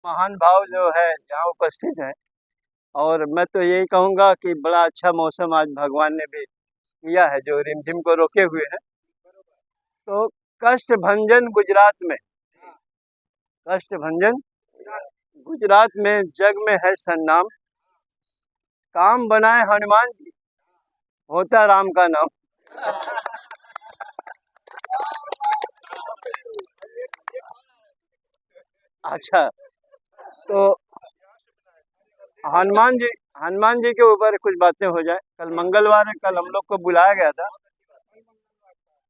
महान भाव जो है यहाँ उपस्थित है। और मैं तो यही कहूँगा कि बड़ा अच्छा मौसम आज भगवान ने भी किया है, जो रिमझिम को रोके हुए है। तो कष्ट भंजन गुजरात में, कष्ट भंजन गुजरात में जग में है सन्नाम। काम बनाए हनुमान जी, होता राम का नाम। अच्छा, तो हनुमान जी, हनुमान जी के ऊपर कुछ बातें हो जाए। कल मंगलवार है, कल हम लोग को बुलाया गया था।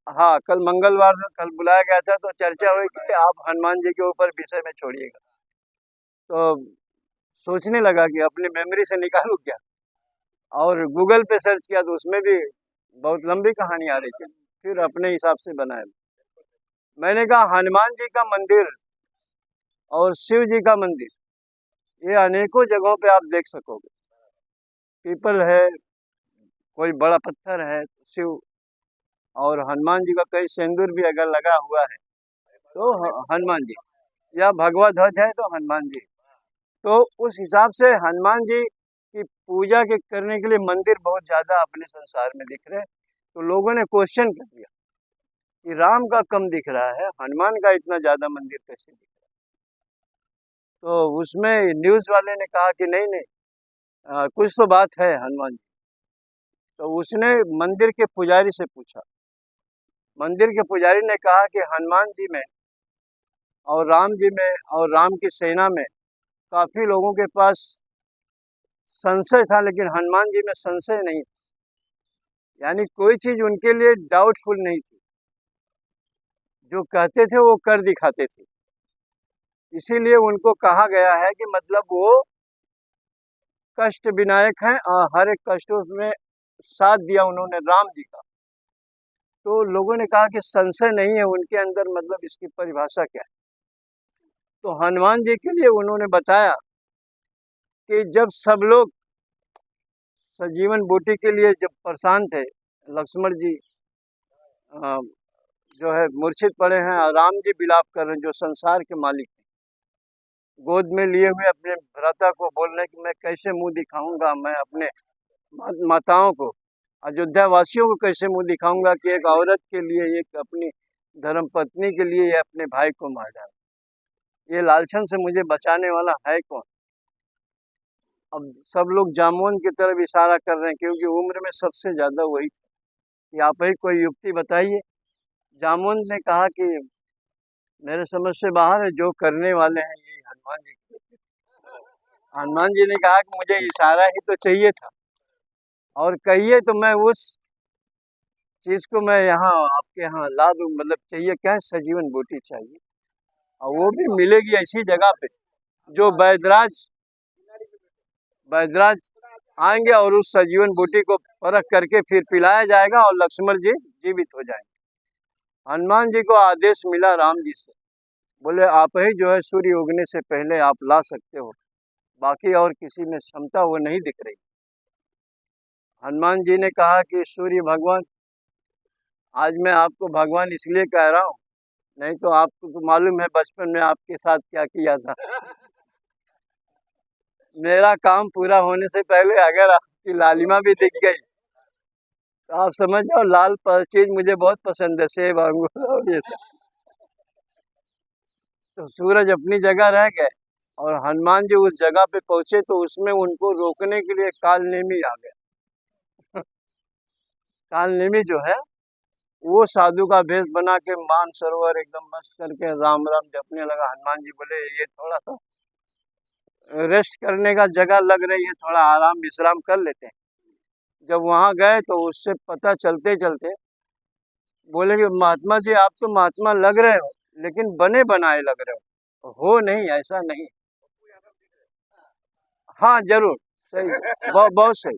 हाँ, कल मंगलवार था, कल बुलाया गया था, तो चर्चा हुई कि आप हनुमान जी के ऊपर विषय में छोड़िएगा। तो सोचने लगा कि अपनी मेमोरी से निकालूं क्या, और गूगल पे सर्च किया तो उसमें भी बहुत लंबी कहानी आ रही थी। फिर अपने हिसाब से बनाया। मैंने कहा हनुमान जी का मंदिर और शिव जी का मंदिर, ये अनेकों जगहों पे आप देख सकोगे। पीपल है, कोई बड़ा पत्थर है शिव, और हनुमान जी का कहीं सिंदूर भी अगर लगा हुआ है तो हनुमान जी, या भगवा ध्वज है तो हनुमान जी। तो उस हिसाब से हनुमान जी की पूजा के करने के लिए मंदिर बहुत ज्यादा अपने संसार में दिख रहे हैं। तो लोगों ने क्वेश्चन कर दिया कि राम का कम दिख रहा है, हनुमान का इतना ज्यादा मंदिर कैसे दिख रहा है। तो उसमें न्यूज वाले ने कहा कि नहीं नहीं, कुछ तो बात है हनुमान जी। तो उसने मंदिर के पुजारी से पूछा। मंदिर के पुजारी ने कहा कि हनुमान जी में और राम जी में और राम की सेना में काफी लोगों के पास संशय था, लेकिन हनुमान जी में संशय नहीं था। यानी कोई चीज उनके लिए डाउटफुल नहीं थी, जो कहते थे वो कर दिखाते थे। इसीलिए उनको कहा गया है कि मतलब वो कष्ट विनायक हैं, और हर एक कष्टों में साथ दिया उन्होंने राम जी का। तो लोगों ने कहा कि संशय नहीं है उनके अंदर, मतलब इसकी परिभाषा क्या है। तो हनुमान जी के लिए उन्होंने बताया कि जब सब लोग सजीवन बूटी के लिए जब परेशान थे, लक्ष्मण जी जो है मूर्छित पड़े हैं, और राम जी विलाप कर रहे हैं, जो संसार के मालिक हैं, गोद में लिए हुए अपने भ्राता को बोल रहे हैं कि मैं कैसे मुंह दिखाऊंगा, मैं अपने माताओं को, अयोध्या वासियों को कैसे मुंह दिखाऊंगा कि एक औरत के लिए, एक अपनी धर्म पत्नी के लिए ये अपने भाई को मार डाला। ये लालचन से मुझे बचाने वाला है कौन। अब सब लोग जामोन की तरफ इशारा कर रहे हैं, क्योंकि उम्र में सबसे ज्यादा वही था कि आप ही कोई युक्ति बताइए। जामुन ने कहा कि मेरे समझ से बाहर है, जो करने वाले हैं ये हनुमान जी। हनुमान जी ने कहा कि मुझे इशारा ही तो चाहिए था, और कहिए तो मैं उस चीज को मैं यहाँ आपके यहाँ ला दूं। मतलब चाहिए क्या है, सजीवन बूटी चाहिए, और वो भी मिलेगी ऐसी जगह पे जो वैदराज वैदराज आएंगे, और उस सजीवन बूटी को परख करके फिर पिलाया जाएगा, और लक्ष्मण जी जीवित हो जाएंगे। हनुमान जी को आदेश मिला राम जी से, बोले आप ही जो है सूर्य उगने से पहले आप ला सकते हो, बाकी और किसी में क्षमता वो नहीं दिख रही। हनुमान जी ने कहा कि सूर्य भगवान, आज मैं आपको भगवान इसलिए कह रहा हूँ, नहीं तो आपको तो मालूम है बचपन में आपके साथ क्या किया था। मेरा काम पूरा होने से पहले अगर आपकी लालिमा भी दिख गई तो आप समझ जाओ लाल चीज मुझे बहुत पसंद है, सेब अंगूर और ये सब। तो सूरज अपनी जगह रह गए, और हनुमान जी उस जगह पे पहुंचे तो उसमें उनको रोकने के लिए कालनेमी आ गया। कालनेमी जो है वो साधु का भेष बना के मान सरोवर एकदम मस्त करके राम राम जपने लगा। हनुमान जी बोले ये थोड़ा सा रेस्ट करने का जगह लग रही है, थोड़ा आराम विश्राम कर लेते हैं। जब वहां गए तो उससे पता चलते चलते बोले कि महात्मा जी आप तो महात्मा लग रहे हो, लेकिन बने बनाए लग रहे हो नहीं, ऐसा नहीं। हाँ जरूर, सही, बहुत सही।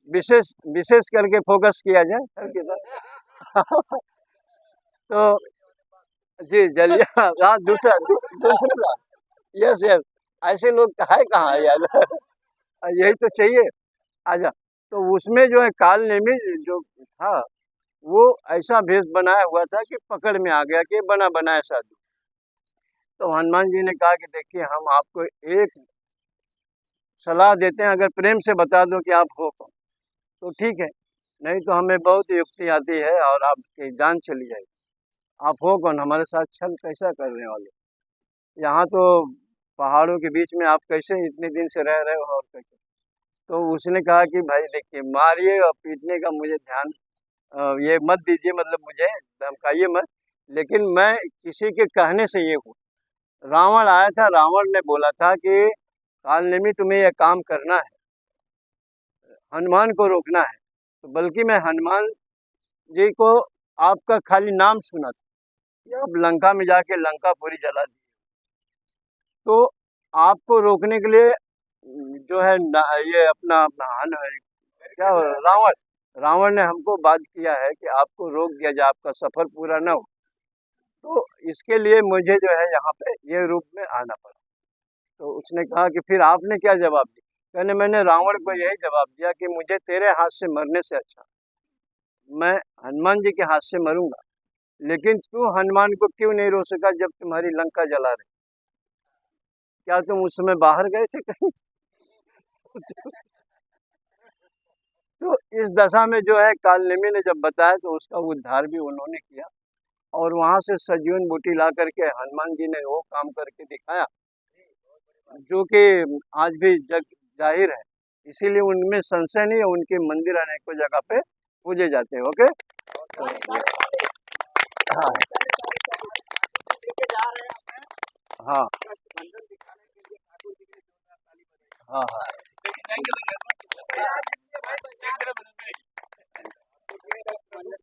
विशेष विशेष करके फोकस किया जाए सर की तरफ। तो जी जलिया, हाँ दूसरा दूसरा, यस यस, ऐसे लोग है कहाँ यार। यही तो चाहिए। आजा, तो उसमें जो है काल नेमी जो था, वो ऐसा भेष बनाया हुआ था कि पकड़ में आ गया कि बना बनाया साधु। तो हनुमान जी ने कहा कि देखिए हम आपको एक सलाह देते हैं, अगर प्रेम से बता दो कि आप हो कौन तो ठीक है, नहीं तो हमें बहुत युक्ति आती है और आपकी जान चली जाएगी। आप हो कौन, हमारे साथ छल कैसा करने वाले? यहाँ तो पहाड़ों के बीच में आप कैसे इतने दिन से रह रहे हो और कैसे? तो उसने कहा कि भाई देखिए, मारिए और पीटने का मुझे ध्यान ये मत दीजिए, मतलब मुझे धमकाइए मत, लेकिन मैं किसी के कहने से ये हूँ। रावण आया था, रावण ने बोला था कि कालनेमी तुम्हें यह काम करना है, हनुमान को रोकना है। तो बल्कि मैं हनुमान जी को आपका खाली नाम सुना था कि आप लंका में जाके लंका पूरी जला दी। तो आपको रोकने के लिए जो है ये अपना क्या रावण रावण ने हमको बात किया है कि आपको रोक दिया जाए, आपका सफर पूरा न हो। तो इसके लिए मुझे जो है यहाँ पे ये रूप में आना पड़ा। तो उसने कहा कि फिर आपने क्या जवाब दिया? कहने मैंने रावण को यही जवाब दिया कि मुझे तेरे हाथ से मरने से अच्छा मैं हनुमान जी के हाथ से मरूंगा। लेकिन तू हनुमान को क्यों नहीं रोक सका जब तुम्हारी लंका जला रही? क्या तुम उस समय बाहर गए थे कहीं? तो इस दशा में जो है कालनेमी ने जब बताया तो उसका उद्धार भी उन्होंने किया, और वहां से सजीवन बूटी ला करके हनुमान जी ने वो काम करके दिखाया जो कि आज भी जग जाहिर है। इसीलिए उनमें संशय नहीं है, उनके मंदिर अनेकों जगह पे पूजे जाते हैं। ओके। हाँ हाँ हाँ हाँ।